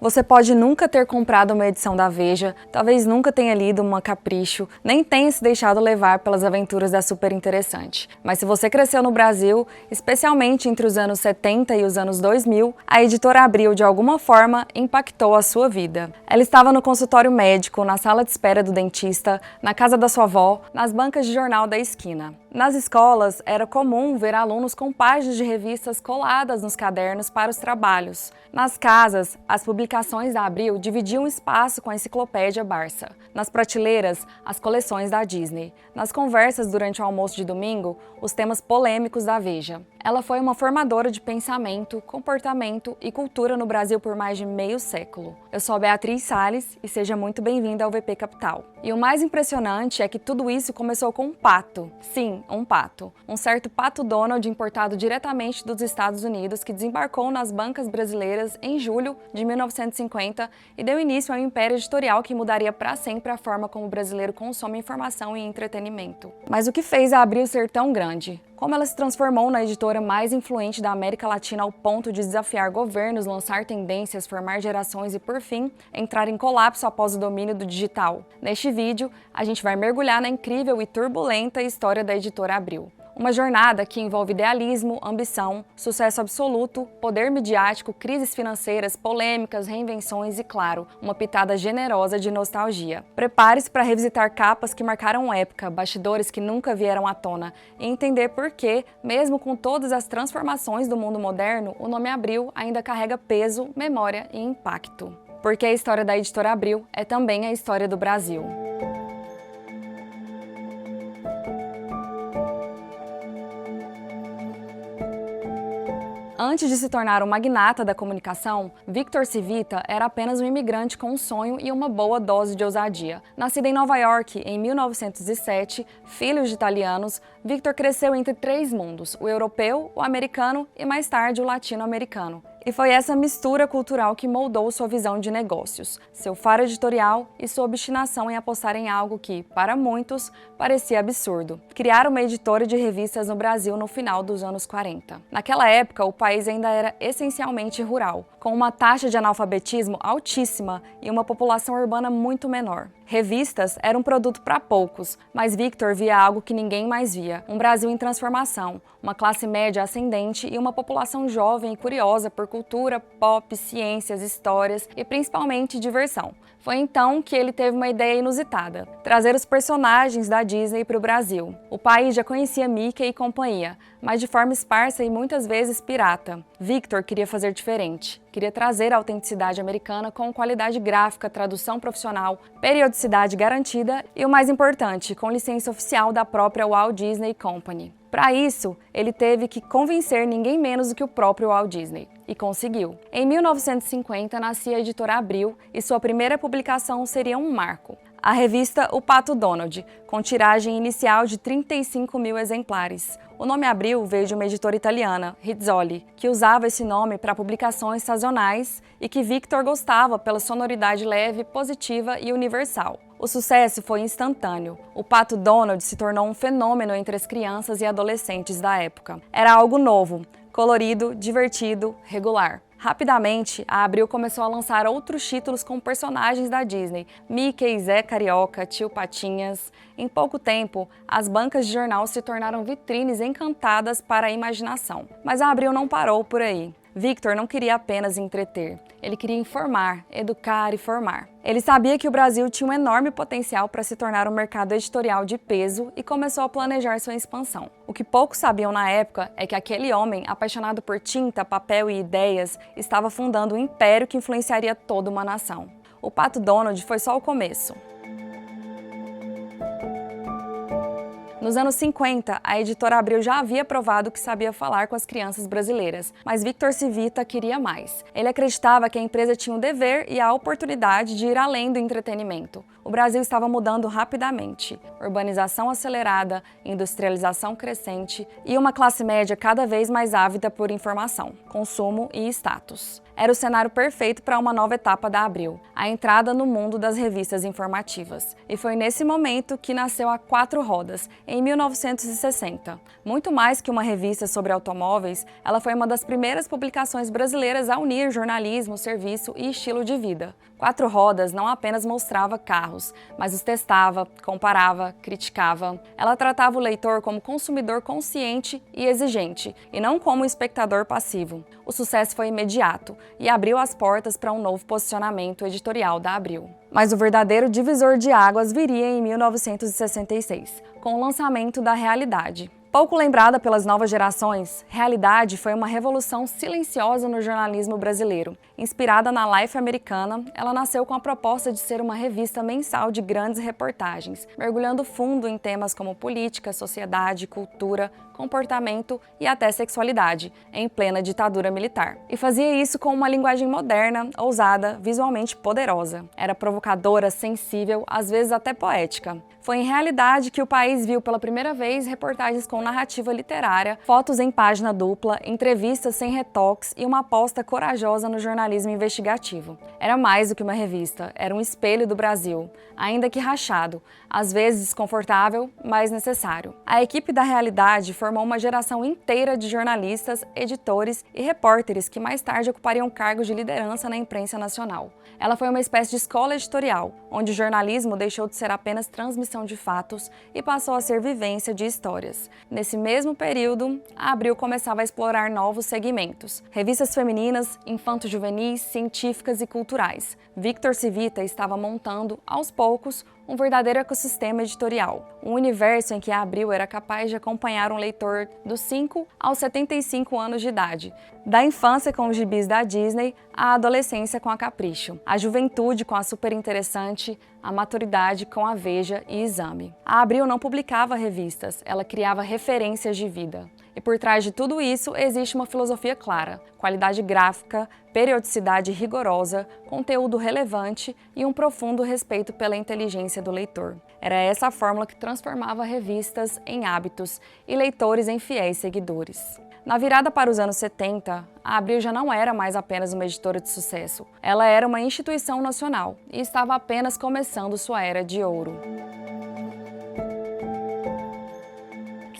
Você pode nunca ter comprado uma edição da Veja, talvez nunca tenha lido uma Capricho, nem tenha se deixado levar pelas aventuras da Super Interessante. Mas se você cresceu no Brasil, especialmente entre os anos 70 e os anos 2000, a Editora Abril de alguma forma impactou a sua vida. Ela estava no consultório médico, na sala de espera do dentista, na casa da sua avó, nas bancas de jornal da esquina. Nas escolas, era comum ver alunos com páginas de revistas coladas nos cadernos para os trabalhos. Nas casas, as publicações da Abril dividiam espaço com a enciclopédia Barça. Nas prateleiras, as coleções da Disney. Nas conversas durante o almoço de domingo, os temas polêmicos da Veja. Ela foi uma formadora de pensamento, comportamento e cultura no Brasil por mais de meio século. Eu sou a Beatriz Salles e seja muito bem-vinda ao VP Capital. E o mais impressionante é que tudo isso começou com um pato. Sim, um pato. Um certo Pato Donald importado diretamente dos Estados Unidos que desembarcou nas bancas brasileiras em julho de 1950 e deu início ao império editorial que mudaria para sempre a forma como o brasileiro consome informação e entretenimento. Mas o que fez a Abril ser tão grande? Como ela se transformou na editora mais influente da América Latina ao ponto de desafiar governos, lançar tendências, formar gerações e, por fim, entrar em colapso após o domínio do digital? Neste vídeo, a gente vai mergulhar na incrível e turbulenta história da Editora Abril. Uma jornada que envolve idealismo, ambição, sucesso absoluto, poder midiático, crises financeiras, polêmicas, reinvenções e, claro, uma pitada generosa de nostalgia. Prepare-se para revisitar capas que marcaram época, bastidores que nunca vieram à tona e entender por que, mesmo com todas as transformações do mundo moderno, o nome Abril ainda carrega peso, memória e impacto. Porque a história da Editora Abril é também a história do Brasil. Antes de se tornar um magnata da comunicação, Victor Civita era apenas um imigrante com um sonho e uma boa dose de ousadia. Nascido em Nova York em 1907, filho de italianos, Victor cresceu entre três mundos, o europeu, o americano e mais tarde o latino-americano. E foi essa mistura cultural que moldou sua visão de negócios, seu faro editorial e sua obstinação em apostar em algo que, para muitos, parecia absurdo: criar uma editora de revistas no Brasil no final dos anos 40. Naquela época, o país ainda era essencialmente rural, com uma taxa de analfabetismo altíssima e uma população urbana muito menor. Revistas eram um produto para poucos, mas Victor via algo que ninguém mais via: um Brasil em transformação, uma classe média ascendente e uma população jovem e curiosa por cultura, pop, ciências, histórias e principalmente diversão. Foi então que ele teve uma ideia inusitada: trazer os personagens da Disney para o Brasil. O país já conhecia Mickey e companhia, mas de forma esparsa e muitas vezes pirata. Victor queria fazer diferente. Queria trazer a autenticidade americana com qualidade gráfica, tradução profissional, periodicidade garantida e, o mais importante, com licença oficial da própria Walt Disney Company. Para isso, ele teve que convencer ninguém menos do que o próprio Walt Disney. E conseguiu. Em 1950, nascia a Editora Abril e sua primeira publicação seria um marco: a revista O Pato Donald, com tiragem inicial de 35 mil exemplares. O nome Abril veio de uma editora italiana, Rizzoli, que usava esse nome para publicações sazonais e que Victor gostava pela sonoridade leve, positiva e universal. O sucesso foi instantâneo. O Pato Donald se tornou um fenômeno entre as crianças e adolescentes da época. Era algo novo, colorido, divertido, regular. Rapidamente, a Abril começou a lançar outros títulos com personagens da Disney: Mickey, Zé Carioca, Tio Patinhas. Em pouco tempo, as bancas de jornal se tornaram vitrines encantadas para a imaginação. Mas a Abril não parou por aí. Victor não queria apenas entreter, ele queria informar, educar e formar. Ele sabia que o Brasil tinha um enorme potencial para se tornar um mercado editorial de peso e começou a planejar sua expansão. O que poucos sabiam na época é que aquele homem, apaixonado por tinta, papel e ideias, estava fundando um império que influenciaria toda uma nação. O Pato Donald foi só o começo. Nos anos 50, a Editora Abril já havia provado que sabia falar com as crianças brasileiras, mas Victor Civita queria mais. Ele acreditava que a empresa tinha o dever e a oportunidade de ir além do entretenimento. O Brasil estava mudando rapidamente: urbanização acelerada, industrialização crescente e uma classe média cada vez mais ávida por informação, consumo e status. Era o cenário perfeito para uma nova etapa da Abril, a entrada no mundo das revistas informativas. E foi nesse momento que nasceu a Quatro Rodas, em 1960. Muito mais que uma revista sobre automóveis, ela foi uma das primeiras publicações brasileiras a unir jornalismo, serviço e estilo de vida. Quatro Rodas não apenas mostrava carros, mas os testava, comparava, criticava. Ela tratava o leitor como consumidor consciente e exigente, e não como espectador passivo. O sucesso foi imediato e abriu as portas para um novo posicionamento editorial da Abril. Mas o verdadeiro divisor de águas viria em 1966, com o lançamento da Realidade. Pouco lembrada pelas novas gerações, Realidade foi uma revolução silenciosa no jornalismo brasileiro. Inspirada na Life americana, ela nasceu com a proposta de ser uma revista mensal de grandes reportagens, mergulhando fundo em temas como política, sociedade, cultura, comportamento e até sexualidade, em plena ditadura militar. E fazia isso com uma linguagem moderna, ousada, visualmente poderosa. Era provocadora, sensível, às vezes até poética. Foi em Realidade que o país viu pela primeira vez reportagens com narrativa literária, fotos em página dupla, entrevistas sem retoques e uma aposta corajosa no jornalismo investigativo. Era mais do que uma revista, era um espelho do Brasil, ainda que rachado, às vezes desconfortável, mas necessário. A equipe da Realidade formou uma geração inteira de jornalistas, editores e repórteres que mais tarde ocupariam cargos de liderança na imprensa nacional. Ela foi uma espécie de escola editorial, onde o jornalismo deixou de ser apenas transmissão de fatos e passou a ser vivência de histórias. Nesse mesmo período, a Abril começava a explorar novos segmentos: revistas femininas, infanto-juvenis, científicas e culturais. Victor Civita estava montando, aos poucos, um verdadeiro ecossistema editorial, um universo em que a Abril era capaz de acompanhar um leitor dos 5 aos 75 anos de idade, da infância com os gibis da Disney à adolescência com a Capricho, a juventude com a Super Interessante, a maturidade com a Veja e Exame. A Abril não publicava revistas, ela criava referências de vida. E por trás de tudo isso existe uma filosofia clara: qualidade gráfica, periodicidade rigorosa, conteúdo relevante e um profundo respeito pela inteligência do leitor. Era essa a fórmula que transformava revistas em hábitos e leitores em fiéis seguidores. Na virada para os anos 70, a Abril já não era mais apenas uma editora de sucesso. Ela era uma instituição nacional e estava apenas começando sua era de ouro.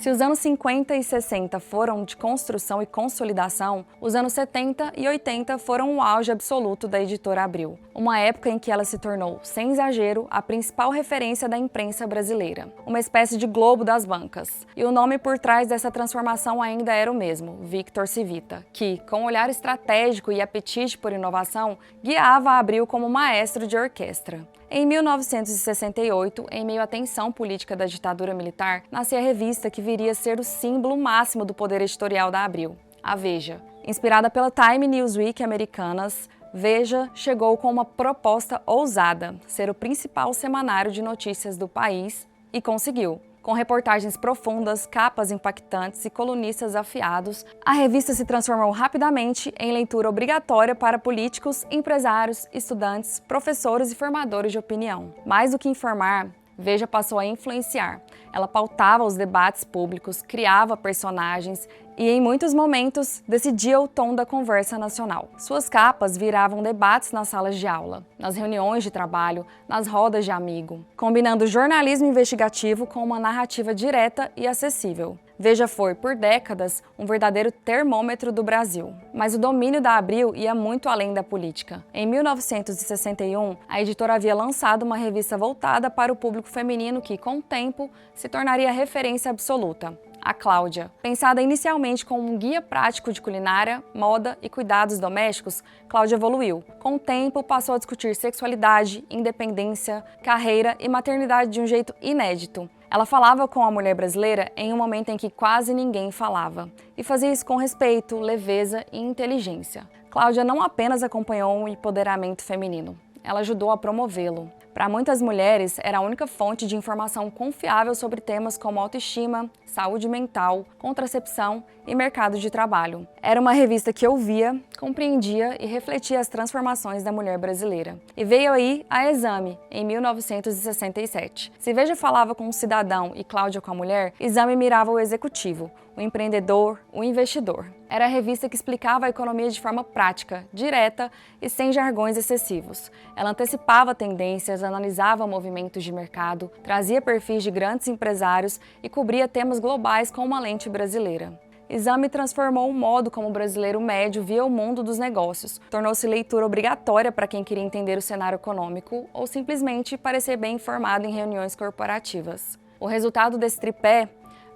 Se os anos 50 e 60 foram de construção e consolidação, os anos 70 e 80 foram o auge absoluto da editora Abril. Uma época em que ela se tornou, sem exagero, a principal referência da imprensa brasileira. Uma espécie de Globo das bancas. E o nome por trás dessa transformação ainda era o mesmo: Victor Civita, que, com um olhar estratégico e apetite por inovação, guiava a Abril como maestro de orquestra. Em 1968, em meio à tensão política da ditadura militar, nascia a revista que viria a ser o símbolo máximo do poder editorial da Abril, a Veja. Inspirada pela Time Newsweek americanas, Veja chegou com uma proposta ousada: ser o principal semanário de notícias do país, e conseguiu. Com reportagens profundas, capas impactantes e colunistas afiados, a revista se transformou rapidamente em leitura obrigatória para políticos, empresários, estudantes, professores e formadores de opinião. Mais do que informar, Veja passou a influenciar. Ela pautava os debates públicos, criava personagens e, em muitos momentos, decidia o tom da conversa nacional. Suas capas viravam debates nas salas de aula, nas reuniões de trabalho, nas rodas de amigo, combinando jornalismo investigativo com uma narrativa direta e acessível. Veja foi, por décadas, um verdadeiro termômetro do Brasil. Mas o domínio da Abril ia muito além da política. Em 1961, a editora havia lançado uma revista voltada para o público feminino que, com o tempo, se tornaria referência absoluta: a Cláudia. Pensada inicialmente como um guia prático de culinária, moda e cuidados domésticos, Cláudia evoluiu. Com o tempo, passou a discutir sexualidade, independência, carreira e maternidade de um jeito inédito. Ela falava com a mulher brasileira em um momento em que quase ninguém falava, e fazia isso com respeito, leveza e inteligência. Cláudia não apenas acompanhou o empoderamento feminino, ela ajudou a promovê-lo. Para muitas mulheres, era a única fonte de informação confiável sobre temas como autoestima, saúde mental, contracepção e mercado de trabalho. Era uma revista que ouvia, compreendia e refletia as transformações da mulher brasileira. E veio aí a Exame, em 1967. Se Veja falava com o cidadão e Cláudia com a mulher, Exame mirava o executivo, o empreendedor, o investidor. Era a revista que explicava a economia de forma prática, direta e sem jargões excessivos. Ela antecipava tendências, analisava movimentos de mercado, trazia perfis de grandes empresários e cobria temas globais com uma lente brasileira. Exame transformou o modo como o brasileiro médio via o mundo dos negócios. Tornou-se leitura obrigatória para quem queria entender o cenário econômico ou simplesmente parecer bem informado em reuniões corporativas. O resultado desse tripé,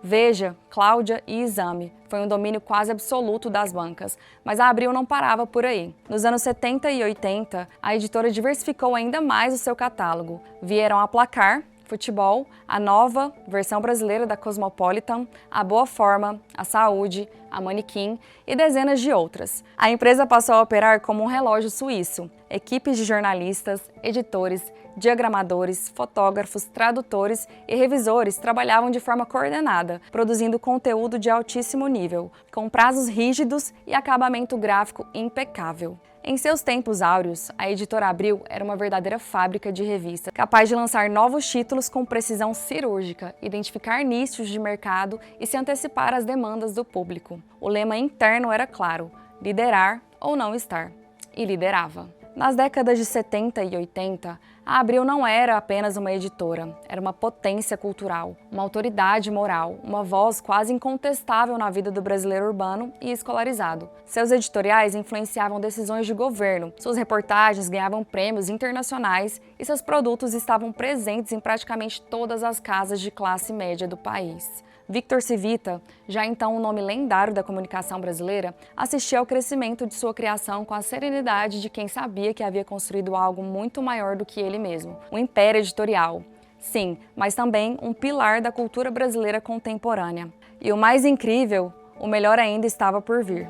Veja, Cláudia e Exame, foi um domínio quase absoluto das bancas, mas a Abril não parava por aí. Nos anos 70 e 80, a editora diversificou ainda mais o seu catálogo. Vieram a Placar, Futebol, a Nova, versão brasileira da Cosmopolitan, a Boa Forma, a Saúde, a Manequim e dezenas de outras. A empresa passou a operar como um relógio suíço. Equipes de jornalistas, editores, diagramadores, fotógrafos, tradutores e revisores trabalhavam de forma coordenada, produzindo conteúdo de altíssimo nível, com prazos rígidos e acabamento gráfico impecável. Em seus tempos áureos, a editora Abril era uma verdadeira fábrica de revistas, capaz de lançar novos títulos com precisão cirúrgica, identificar nichos de mercado e se antecipar às demandas do público. O lema interno era claro: liderar ou não estar. E liderava. Nas décadas de 70 e 80, a Abril não era apenas uma editora, era uma potência cultural, uma autoridade moral, uma voz quase incontestável na vida do brasileiro urbano e escolarizado. Seus editoriais influenciavam decisões de governo, suas reportagens ganhavam prêmios internacionais e seus produtos estavam presentes em praticamente todas as casas de classe média do país. Victor Civita, já então um nome lendário da comunicação brasileira, assistia ao crescimento de sua criação com a serenidade de quem sabia que havia construído algo muito maior do que ele mesmo, um império editorial. Sim, mas também um pilar da cultura brasileira contemporânea. E o mais incrível, o melhor ainda estava por vir.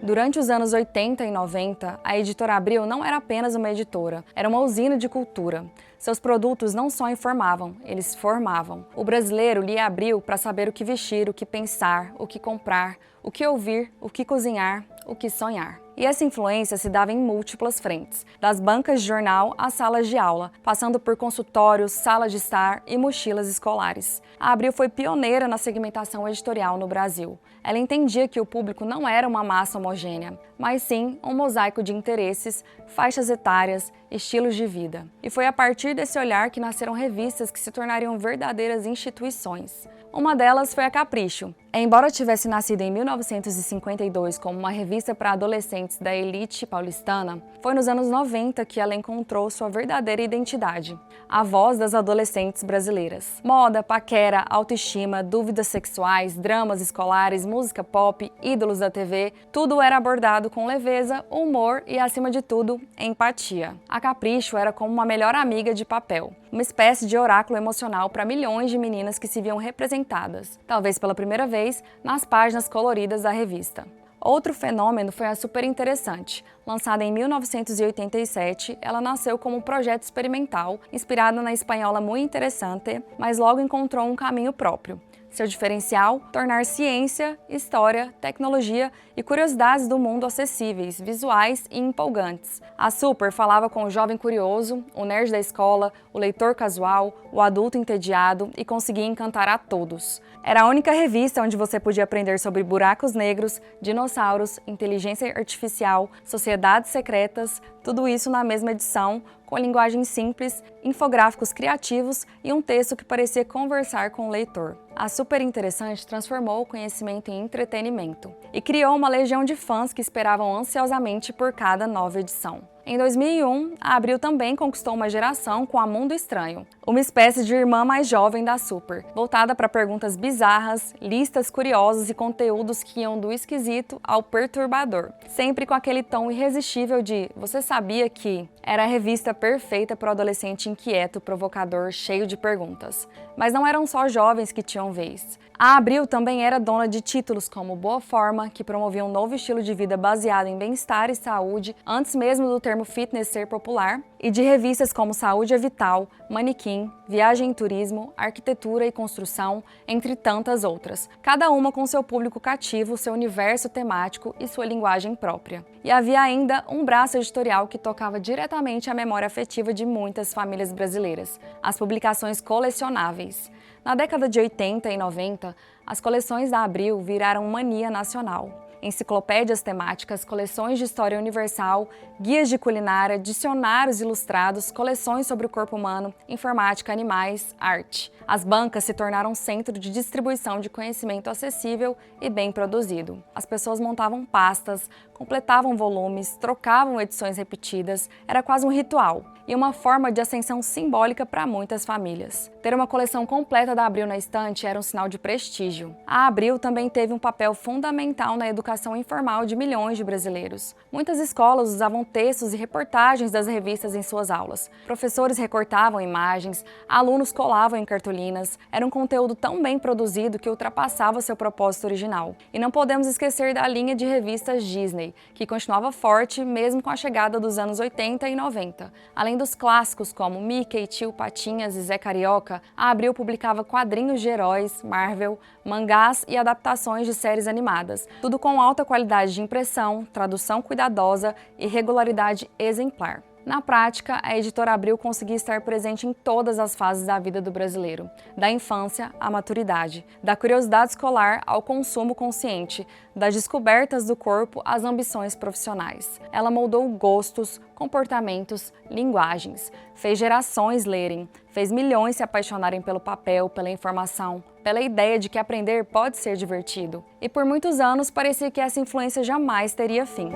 Durante os anos 80 e 90, a editora Abril não era apenas uma editora, era uma usina de cultura. Seus produtos não só informavam, eles formavam. O brasileiro lia Abril para saber o que vestir, o que pensar, o que comprar, o que ouvir, o que cozinhar, o que sonhar. E essa influência se dava em múltiplas frentes, das bancas de jornal às salas de aula, passando por consultórios, salas de estar e mochilas escolares. A Abril foi pioneira na segmentação editorial no Brasil. Ela entendia que o público não era uma massa homogênea, mas sim um mosaico de interesses, faixas etárias, estilos de vida. E foi a partir desse olhar que nasceram revistas que se tornariam verdadeiras instituições. Uma delas foi a Capricho. Embora tivesse nascido em 1952 como uma revista para adolescentes da elite paulistana, foi nos anos 90 que ela encontrou sua verdadeira identidade, a voz das adolescentes brasileiras. Moda, paquera, autoestima, dúvidas sexuais, dramas escolares, música pop, ídolos da TV, tudo era abordado com leveza, humor e, acima de tudo, empatia. A Capricho era como uma melhor amiga de papel, uma espécie de oráculo emocional para milhões de meninas que se viam representadas, talvez pela primeira vez, nas páginas coloridas da revista. Outro fenômeno foi a Super Interessante. Lançada em 1987, ela nasceu como um projeto experimental, inspirada na espanhola Muy Interesante, mas logo encontrou um caminho próprio. Seu diferencial? Tornar ciência, história, tecnologia e curiosidades do mundo acessíveis, visuais e empolgantes. A Super falava com o jovem curioso, o nerd da escola, o leitor casual, o adulto entediado e conseguia encantar a todos. Era a única revista onde você podia aprender sobre buracos negros, dinossauros, inteligência artificial, sociedades secretas, tudo isso na mesma edição, com linguagem simples, infográficos criativos e um texto que parecia conversar com o leitor. A Super Interessante transformou o conhecimento em entretenimento e criou uma legião de fãs que esperavam ansiosamente por cada nova edição. Em 2001, a Abril também conquistou uma geração com a Mundo Estranho, uma espécie de irmã mais jovem da Super, voltada para perguntas bizarras, listas curiosas e conteúdos que iam do esquisito ao perturbador, sempre com aquele tom irresistível de "você sabia que?". Era a revista perfeita para o adolescente inquieto, provocador, cheio de perguntas. Mas não eram só jovens que tinham vez. A Abril também era dona de títulos como Boa Forma, que promovia um novo estilo de vida baseado em bem-estar e saúde, antes mesmo do termo fitness ser popular, e de revistas como Saúde é Vital, Manequim Jardim, Viagem e Turismo, Arquitetura e Construção, entre tantas outras, cada uma com seu público cativo, seu universo temático e sua linguagem própria. E havia ainda um braço editorial que tocava diretamente a memória afetiva de muitas famílias brasileiras, as publicações colecionáveis. Na década de 80 e 90, as coleções da Abril viraram mania nacional. Enciclopédias temáticas, coleções de história universal, guias de culinária, dicionários ilustrados, coleções sobre o corpo humano, informática, animais, arte. As bancas se tornaram um centro de distribuição de conhecimento acessível e bem produzido. As pessoas montavam pastas, completavam volumes, trocavam edições repetidas, era quase um ritual e uma forma de ascensão simbólica para muitas famílias. Ter uma coleção completa da Abril na estante era um sinal de prestígio. A Abril também teve um papel fundamental na educação informal de milhões de brasileiros. Muitas escolas usavam textos e reportagens das revistas em suas aulas. Professores recortavam imagens, alunos colavam em cartolinas. Era um conteúdo tão bem produzido que ultrapassava seu propósito original. E não podemos esquecer da linha de revistas Disney, que continuava forte mesmo com a chegada dos anos 80 e 90. Além dos clássicos como Mickey, Tio Patinhas e Zé Carioca, a Abril publicava quadrinhos de heróis, Marvel, mangás e adaptações de séries animadas, tudo com alta qualidade de impressão, tradução cuidadosa e regularidade exemplar. Na prática, a editora Abril conseguia estar presente em todas as fases da vida do brasileiro, da infância à maturidade, da curiosidade escolar ao consumo consciente, das descobertas do corpo às ambições profissionais. Ela moldou gostos, comportamentos, linguagens, fez gerações lerem, fez milhões se apaixonarem pelo papel, pela informação, pela ideia de que aprender pode ser divertido. E por muitos anos parecia que essa influência jamais teria fim.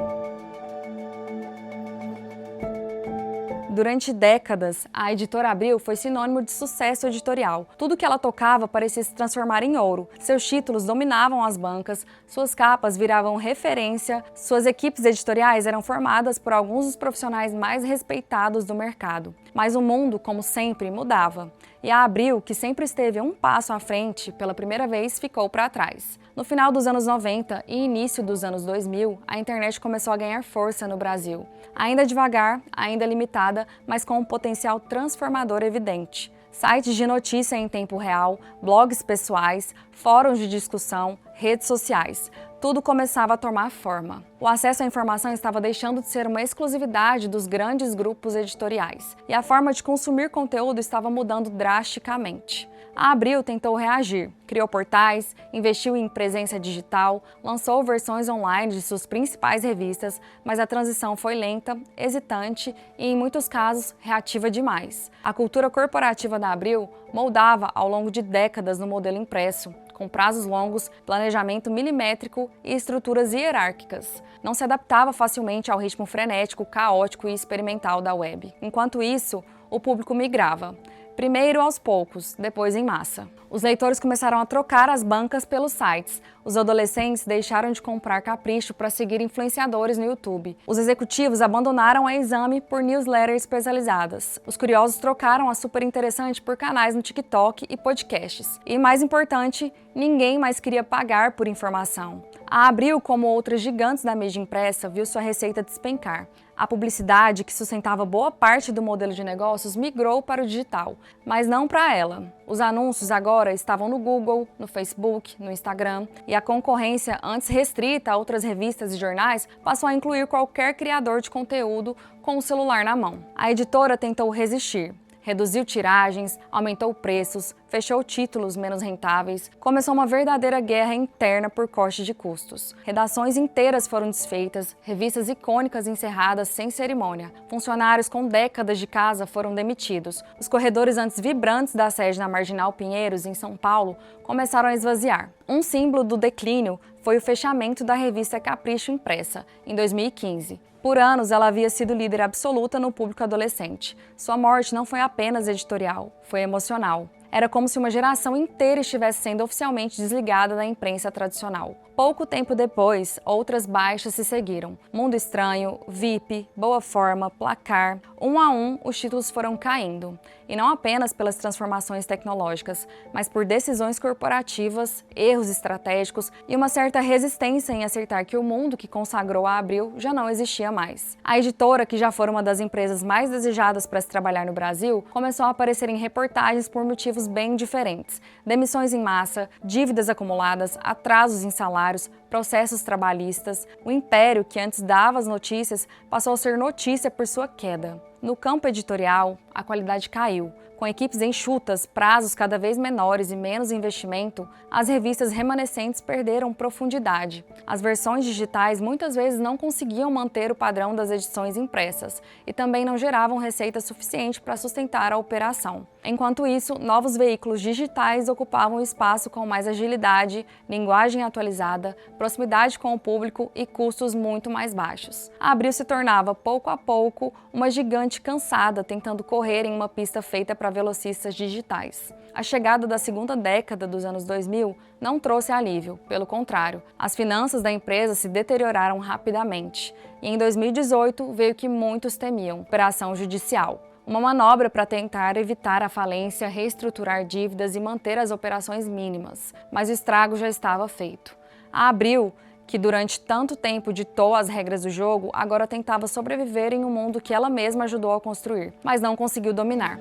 Durante décadas, a editora Abril foi sinônimo de sucesso editorial. Tudo que ela tocava parecia se transformar em ouro. Seus títulos dominavam as bancas, suas capas viravam referência, suas equipes editoriais eram formadas por alguns dos profissionais mais respeitados do mercado. Mas o mundo, como sempre, mudava. E a Abril, que sempre esteve um passo à frente, pela primeira vez ficou para trás. No final dos anos 90 e início dos anos 2000, a internet começou a ganhar força no Brasil. Ainda devagar, ainda limitada, mas com um potencial transformador evidente. Sites de notícia em tempo real, blogs pessoais, fóruns de discussão, redes sociais. Tudo começava a tomar forma. O acesso à informação estava deixando de ser uma exclusividade dos grandes grupos editoriais, e a forma de consumir conteúdo estava mudando drasticamente. A Abril tentou reagir, criou portais, investiu em presença digital, lançou versões online de suas principais revistas, mas a transição foi lenta, hesitante e, em muitos casos, reativa demais. A cultura corporativa da Abril moldava ao longo de décadas no modelo impresso, com prazos longos, planejamento milimétrico e estruturas hierárquicas. Não se adaptava facilmente ao ritmo frenético, caótico e experimental da web. Enquanto isso, o público migrava. Primeiro aos poucos, depois em massa. Os leitores começaram a trocar as bancas pelos sites. Os adolescentes deixaram de comprar capricho para seguir influenciadores no YouTube. Os executivos abandonaram a Exame por newsletters especializadas. Os curiosos trocaram a Super Interessante por canais no TikTok e podcasts. E, mais importante, ninguém mais queria pagar por informação. A Abril, como outras gigantes da mídia impressa, viu sua receita despencar. A publicidade, que sustentava boa parte do modelo de negócios, migrou para o digital, mas não para ela. Os anúncios agora estavam no Google, no Facebook, no Instagram, e a concorrência, antes restrita a outras revistas e jornais, passou a incluir qualquer criador de conteúdo com o celular na mão. A editora tentou resistir. Reduziu tiragens, aumentou preços, fechou títulos menos rentáveis, começou uma verdadeira guerra interna por corte de custos. Redações inteiras foram desfeitas, revistas icônicas encerradas sem cerimônia. Funcionários com décadas de casa foram demitidos. Os corredores antes vibrantes da sede na Marginal Pinheiros, em São Paulo, começaram a esvaziar. Um símbolo do declínio foi o fechamento da revista Capricho Impressa, em 2015. Por anos, ela havia sido líder absoluta no público adolescente. Sua morte não foi apenas editorial, foi emocional. Era como se uma geração inteira estivesse sendo oficialmente desligada da imprensa tradicional. Pouco tempo depois, outras baixas se seguiram. Mundo Estranho, VIP, Boa Forma, Placar. Um a um, os títulos foram caindo. E não apenas pelas transformações tecnológicas, mas por decisões corporativas, erros estratégicos e uma certa resistência em aceitar que o mundo que consagrou a Abril já não existia mais. A editora, que já foi uma das empresas mais desejadas para se trabalhar no Brasil, começou a aparecer em reportagens por motivos bem diferentes. Demissões em massa, dívidas acumuladas, atrasos em salários, processos trabalhistas. O império, que antes dava as notícias, passou a ser notícia por sua queda. No campo editorial, a qualidade caiu. Com equipes enxutas, prazos cada vez menores e menos investimento, as revistas remanescentes perderam profundidade. As versões digitais muitas vezes não conseguiam manter o padrão das edições impressas e também não geravam receita suficiente para sustentar a operação. Enquanto isso, novos veículos digitais ocupavam o espaço com mais agilidade, linguagem atualizada, proximidade com o público e custos muito mais baixos. A Abril se tornava, pouco a pouco, uma gigante cansada tentando correr em uma pista feita para velocistas digitais. A chegada da segunda década dos anos 2000 não trouxe alívio, pelo contrário, as finanças da empresa se deterioraram rapidamente. E em 2018 veio o que muitos temiam: operação judicial. Uma manobra para tentar evitar a falência, reestruturar dívidas e manter as operações mínimas, mas o estrago já estava feito. A Abril, que durante tanto tempo ditou as regras do jogo, agora tentava sobreviver em um mundo que ela mesma ajudou a construir, mas não conseguiu dominar.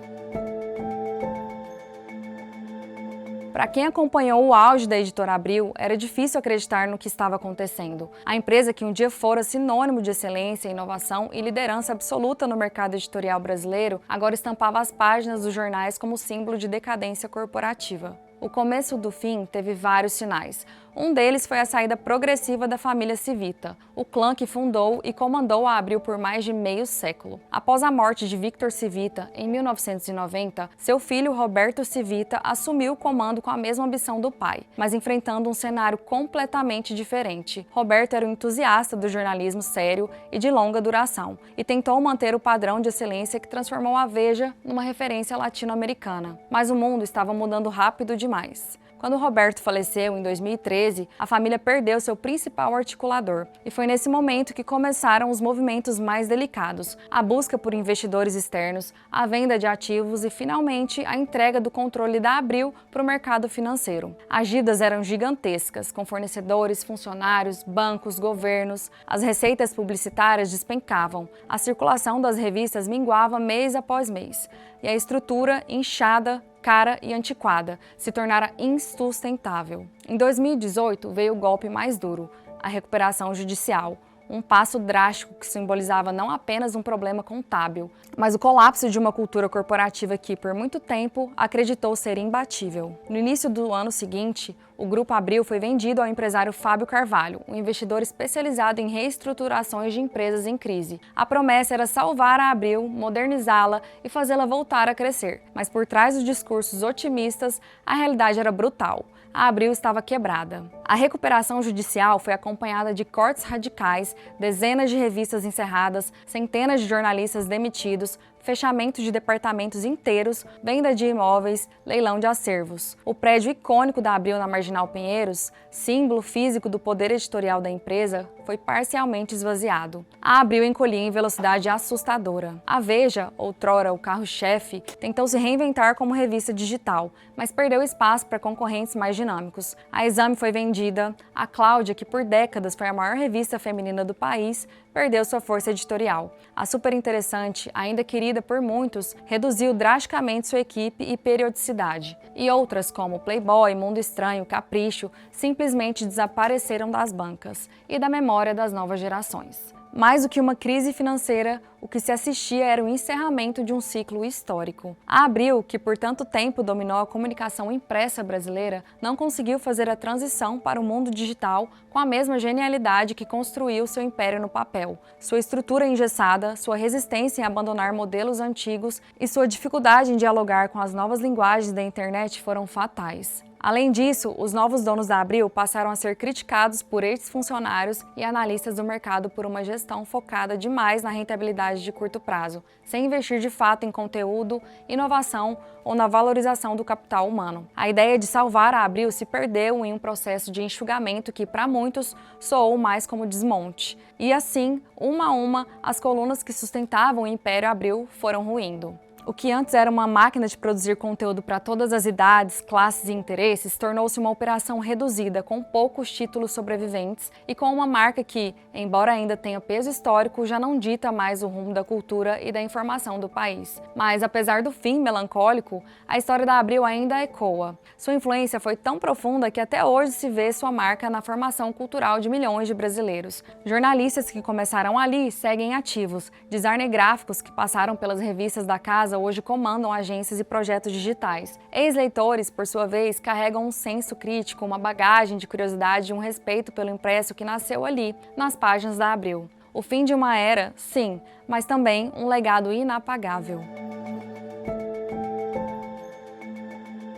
Para quem acompanhou o auge da editora Abril, era difícil acreditar no que estava acontecendo. A empresa, que um dia fora sinônimo de excelência, inovação e liderança absoluta no mercado editorial brasileiro, agora estampava as páginas dos jornais como símbolo de decadência corporativa. O começo do fim teve vários sinais. Um deles foi a saída progressiva da família Civita, o clã que fundou e comandou a Abril por mais de meio século. Após a morte de Victor Civita, em 1990, seu filho Roberto Civita assumiu o comando com a mesma ambição do pai, mas enfrentando um cenário completamente diferente. Roberto era um entusiasta do jornalismo sério e de longa duração, e tentou manter o padrão de excelência que transformou a Veja numa referência latino-americana. Mas o mundo estava mudando rápido demais. Quando Roberto faleceu em 2013, a família perdeu seu principal articulador, e foi nesse momento que começaram os movimentos mais delicados: a busca por investidores externos, a venda de ativos e, finalmente, a entrega do controle da Abril para o mercado financeiro. As dívidas eram gigantescas, com fornecedores, funcionários, bancos, governos. As receitas publicitárias despencavam, a circulação das revistas minguava mês após mês, e a estrutura, inchada, cara e antiquada, se tornara insustentável. Em 2018 veio o golpe mais duro: a recuperação judicial. Um passo drástico que simbolizava não apenas um problema contábil, mas o colapso de uma cultura corporativa que, por muito tempo, acreditou ser imbatível. No início do ano seguinte, o Grupo Abril foi vendido ao empresário Fábio Carvalho, um investidor especializado em reestruturações de empresas em crise. A promessa era salvar a Abril, modernizá-la e fazê-la voltar a crescer. Mas por trás dos discursos otimistas, a realidade era brutal. A Abril estava quebrada. A recuperação judicial foi acompanhada de cortes radicais, dezenas de revistas encerradas, centenas de jornalistas demitidos, fechamento de departamentos inteiros, venda de imóveis, leilão de acervos. O prédio icônico da Abril na Marginal Pinheiros, símbolo físico do poder editorial da empresa, foi parcialmente esvaziado. A Abril encolhia em velocidade assustadora. A Veja, outrora o carro-chefe, tentou se reinventar como revista digital, mas perdeu espaço para concorrentes mais dinâmicos. A Exame foi vendida, a Cláudia, que por décadas foi a maior revista feminina do país, perdeu sua força editorial. A Super Interessante, ainda querida por muitos, reduziu drasticamente sua equipe e periodicidade. E outras, como Playboy, Mundo Estranho, Capricho, simplesmente desapareceram das bancas e da memória das novas gerações. Mais do que uma crise financeira, o que se assistia era o encerramento de um ciclo histórico. A Abril, que por tanto tempo dominou a comunicação impressa brasileira, não conseguiu fazer a transição para o mundo digital com a mesma genialidade que construiu seu império no papel. Sua estrutura engessada, sua resistência em abandonar modelos antigos e sua dificuldade em dialogar com as novas linguagens da internet foram fatais. Além disso, os novos donos da Abril passaram a ser criticados por ex-funcionários e analistas do mercado por uma gestão focada demais na rentabilidade de curto prazo, sem investir de fato em conteúdo, inovação ou na valorização do capital humano. A ideia de salvar a Abril se perdeu em um processo de enxugamento que, para muitos, soou mais como desmonte. E assim, uma a uma, as colunas que sustentavam o Império Abril foram ruindo. O que antes era uma máquina de produzir conteúdo para todas as idades, classes e interesses, tornou-se uma operação reduzida, com poucos títulos sobreviventes e com uma marca que, embora ainda tenha peso histórico, já não dita mais o rumo da cultura e da informação do país. Mas, apesar do fim melancólico, a história da Abril ainda ecoa. Sua influência foi tão profunda que até hoje se vê sua marca na formação cultural de milhões de brasileiros. Jornalistas que começaram ali seguem ativos, designers gráficos que passaram pelas revistas da casa hoje comandam agências e projetos digitais. Ex-leitores, por sua vez, carregam um senso crítico, uma bagagem de curiosidade e um respeito pelo impresso que nasceu ali, nas páginas da Abril. O fim de uma era, sim, mas também um legado inapagável.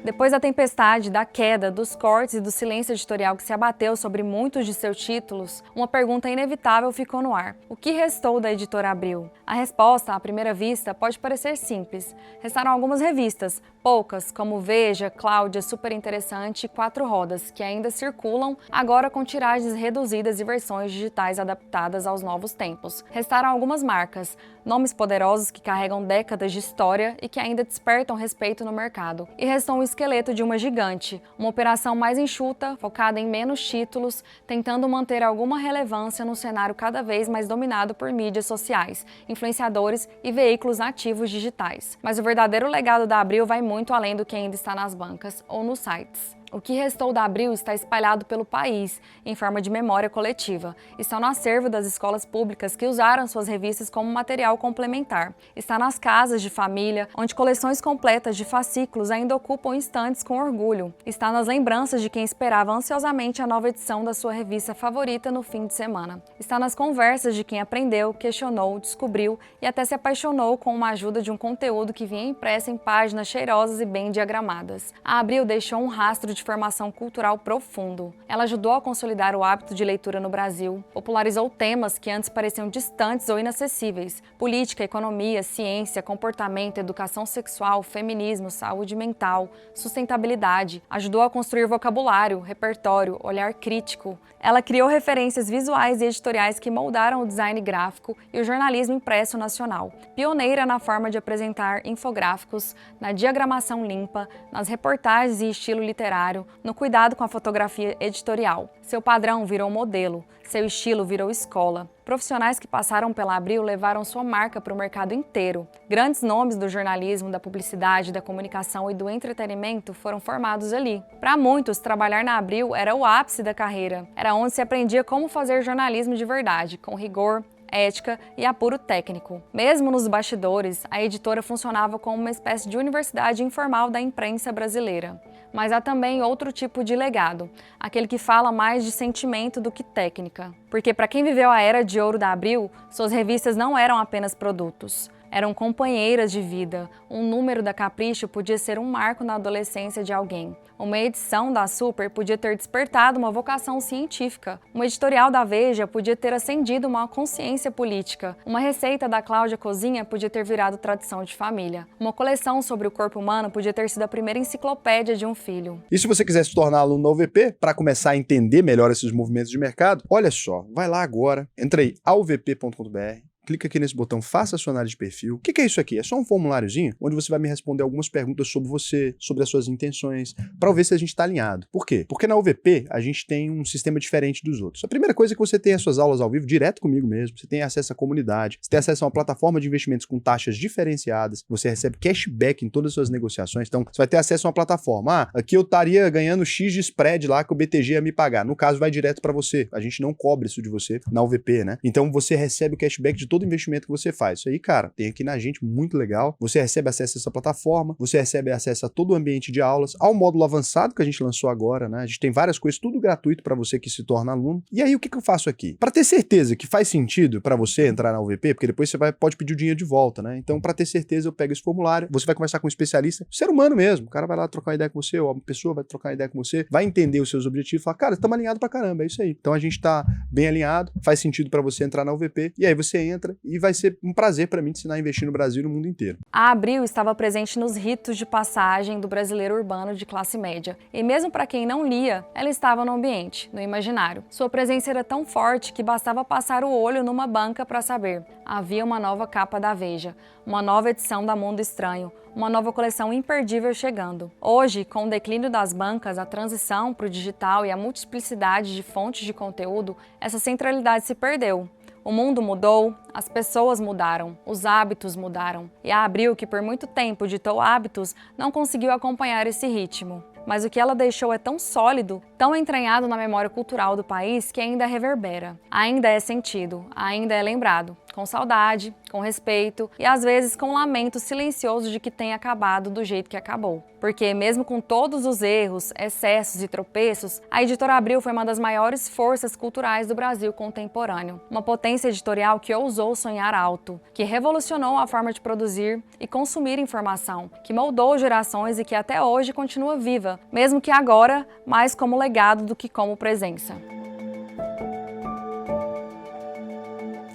Depois da tempestade, da queda, dos cortes e do silêncio editorial que se abateu sobre muitos de seus títulos, uma pergunta inevitável ficou no ar. O que restou da editora Abril? A resposta, à primeira vista, pode parecer simples. Restaram algumas revistas, poucas, como Veja, Cláudia, Super Interessante e Quatro Rodas, que ainda circulam, agora com tiragens reduzidas e versões digitais adaptadas aos novos tempos. Restaram algumas marcas, nomes poderosos que carregam décadas de história e que ainda despertam respeito no mercado. E restou um esqueleto de uma gigante, uma operação mais enxuta, focada em menos títulos, tentando manter alguma relevância no cenário cada vez mais dominado por mídias sociais, influenciadores e veículos nativos digitais. Mas o verdadeiro legado da Abril vai muito além do que ainda está nas bancas ou nos sites. O que restou da Abril está espalhado pelo país, em forma de memória coletiva. Está no acervo das escolas públicas que usaram suas revistas como material complementar. Está nas casas de família, onde coleções completas de fascículos ainda ocupam instantes com orgulho. Está nas lembranças de quem esperava ansiosamente a nova edição da sua revista favorita no fim de semana. Está nas conversas de quem aprendeu, questionou, descobriu e até se apaixonou com uma ajuda de um conteúdo que vinha impresso em páginas cheirosas e bem diagramadas. A Abril deixou um rastro de formação cultural profundo. Ela ajudou a consolidar o hábito de leitura no Brasil, popularizou temas que antes pareciam distantes ou inacessíveis: política, economia, ciência, comportamento, educação sexual, feminismo, saúde mental, sustentabilidade. Ajudou a construir vocabulário, repertório, olhar crítico. Ela criou referências visuais e editoriais que moldaram o design gráfico e o jornalismo impresso nacional. Pioneira na forma de apresentar infográficos, na diagramação limpa, nas reportagens e estilo literário, no cuidado com a fotografia editorial. Seu padrão virou modelo, seu estilo virou escola. Profissionais que passaram pela Abril levaram sua marca para o mercado inteiro. Grandes nomes do jornalismo, da publicidade, da comunicação e do entretenimento foram formados ali. Para muitos, trabalhar na Abril era o ápice da carreira. Era onde se aprendia como fazer jornalismo de verdade, com rigor, ética e apuro técnico. Mesmo nos bastidores, a editora funcionava como uma espécie de universidade informal da imprensa brasileira. Mas há também outro tipo de legado, aquele que fala mais de sentimento do que técnica. Porque para quem viveu a era de ouro da Abril, suas revistas não eram apenas produtos. Eram companheiras de vida. Um número da Capricho podia ser um marco na adolescência de alguém. Uma edição da Super podia ter despertado uma vocação científica. Um editorial da Veja podia ter acendido uma consciência política. Uma receita da Cláudia Cozinha podia ter virado tradição de família. Uma coleção sobre o corpo humano podia ter sido a primeira enciclopédia de um filho. E se você quiser se tornar aluno da UVP, para começar a entender melhor esses movimentos de mercado, olha só, vai lá agora, entra aí, auvp.com.br. Clica aqui nesse botão, faça a sua análise de perfil. O que é isso aqui? É só um formuláriozinho onde você vai me responder algumas perguntas sobre você, sobre as suas intenções, para ver se a gente está alinhado. Por quê? Porque na UVP a gente tem um sistema diferente dos outros. A primeira coisa é que você tem as suas aulas ao vivo direto comigo mesmo, você tem acesso à comunidade, você tem acesso a uma plataforma de investimentos com taxas diferenciadas, você recebe cashback em todas as suas negociações, então você vai ter acesso a uma plataforma. Aqui eu estaria ganhando X de spread lá que o BTG ia me pagar. No caso, vai direto para você. A gente não cobra isso de você na UVP, né? Então você recebe o cashback de todo investimento que você faz. Isso aí, cara, tem aqui na gente, muito legal. Você recebe acesso a essa plataforma, você recebe acesso a todo o ambiente de aulas, ao módulo avançado que a gente lançou agora, né? A gente tem várias coisas, tudo gratuito para você que se torna aluno. E aí, o que eu faço aqui? Para ter certeza que faz sentido para você entrar na UVP, porque depois você pode pedir o dinheiro de volta, né? Então, para ter certeza, eu pego esse formulário, você vai conversar com um especialista, ser humano mesmo, o cara vai lá trocar uma ideia com você, ou uma pessoa vai trocar uma ideia com você, vai entender os seus objetivos, falar, cara, estamos alinhados pra caramba, é isso aí. Então a gente tá bem alinhado, faz sentido para você entrar na UVP, e aí você entra e vai ser um prazer para mim te ensinar a investir no Brasil e no mundo inteiro. A Abril estava presente nos ritos de passagem do brasileiro urbano de classe média, e mesmo para quem não lia, ela estava no ambiente, no imaginário. Sua presença era tão forte que bastava passar o olho numa banca para saber. Havia uma nova capa da Veja, uma nova edição da Mundo Estranho, uma nova coleção imperdível chegando. Hoje, com o declínio das bancas, a transição para o digital e a multiplicidade de fontes de conteúdo, essa centralidade se perdeu. O mundo mudou, as pessoas mudaram, os hábitos mudaram. E a Abril, que por muito tempo ditou hábitos, não conseguiu acompanhar esse ritmo. Mas o que ela deixou é tão sólido, tão entranhado na memória cultural do país que ainda reverbera, ainda é sentido, ainda é lembrado, com saudade, com respeito e às vezes com um lamento silencioso de que tenha acabado do jeito que acabou. Porque mesmo com todos os erros, excessos e tropeços, a Editora Abril foi uma das maiores forças culturais do Brasil contemporâneo. Uma potência editorial que ousou sonhar alto, que revolucionou a forma de produzir e consumir informação, que moldou gerações e que até hoje continua viva, mesmo que agora mais como legado do que como presença.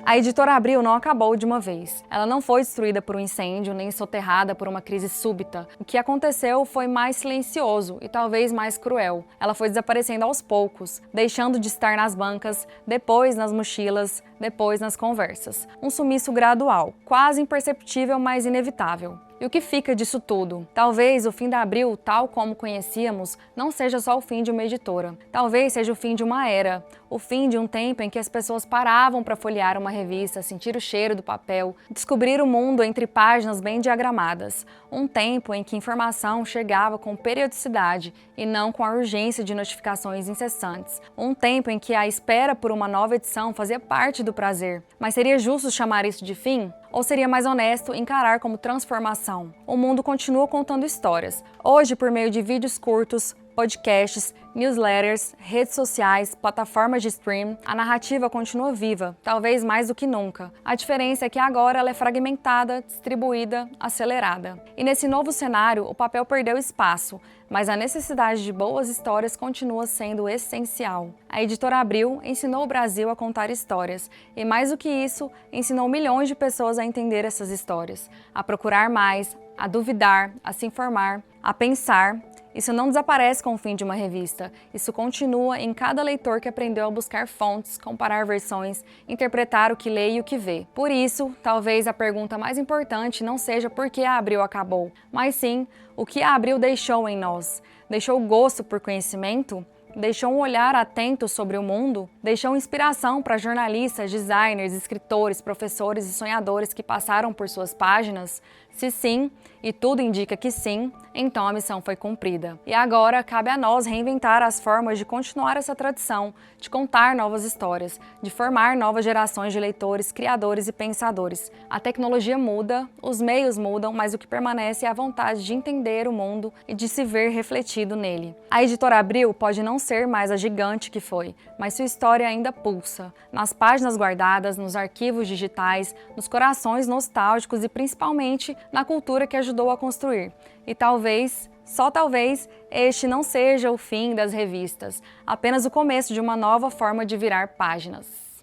A Editora Abril não acabou de uma vez. Ela não foi destruída por um incêndio, nem soterrada por uma crise súbita. O que aconteceu foi mais silencioso e talvez mais cruel. Ela foi desaparecendo aos poucos, deixando de estar nas bancas, depois nas mochilas, depois nas conversas. Um sumiço gradual, quase imperceptível, mas inevitável. E o que fica disso tudo? Talvez o fim da Abril, tal como conhecíamos, não seja só o fim de uma editora. Talvez seja o fim de uma era, o fim de um tempo em que as pessoas paravam para folhear uma revista, sentir o cheiro do papel, descobrir o mundo entre páginas bem diagramadas. Um tempo em que informação chegava com periodicidade e não com a urgência de notificações incessantes. Um tempo em que a espera por uma nova edição fazia parte do prazer. Mas seria justo chamar isso de fim? Ou seria mais honesto encarar como transformação? O mundo continua contando histórias. Hoje, por meio de vídeos curtos, podcasts, newsletters, redes sociais, plataformas de stream, a narrativa continua viva, talvez mais do que nunca. A diferença é que agora ela é fragmentada, distribuída, acelerada. E nesse novo cenário, o papel perdeu espaço, mas a necessidade de boas histórias continua sendo essencial. A Editora Abril ensinou o Brasil a contar histórias, e mais do que isso, ensinou milhões de pessoas a entender essas histórias, a procurar mais, a duvidar, a se informar, a pensar. Isso não desaparece com o fim de uma revista, isso continua em cada leitor que aprendeu a buscar fontes, comparar versões, interpretar o que lê e o que vê. Por isso, talvez a pergunta mais importante não seja por que a Abril acabou, mas sim o que a Abril deixou em nós. Deixou gosto por conhecimento? Deixou um olhar atento sobre o mundo? Deixou inspiração para jornalistas, designers, escritores, professores e sonhadores que passaram por suas páginas? Se sim, e tudo indica que sim, então a missão foi cumprida. E agora cabe a nós reinventar as formas de continuar essa tradição, de contar novas histórias, de formar novas gerações de leitores, criadores e pensadores. A tecnologia muda, os meios mudam, mas o que permanece é a vontade de entender o mundo e de se ver refletido nele. A Editora Abril pode não ser mais a gigante que foi, mas sua história ainda pulsa, nas páginas guardadas, nos arquivos digitais, nos corações nostálgicos e principalmente na cultura que ajudou a construir. E talvez, só talvez, este não seja o fim das revistas, apenas o começo de uma nova forma de virar páginas.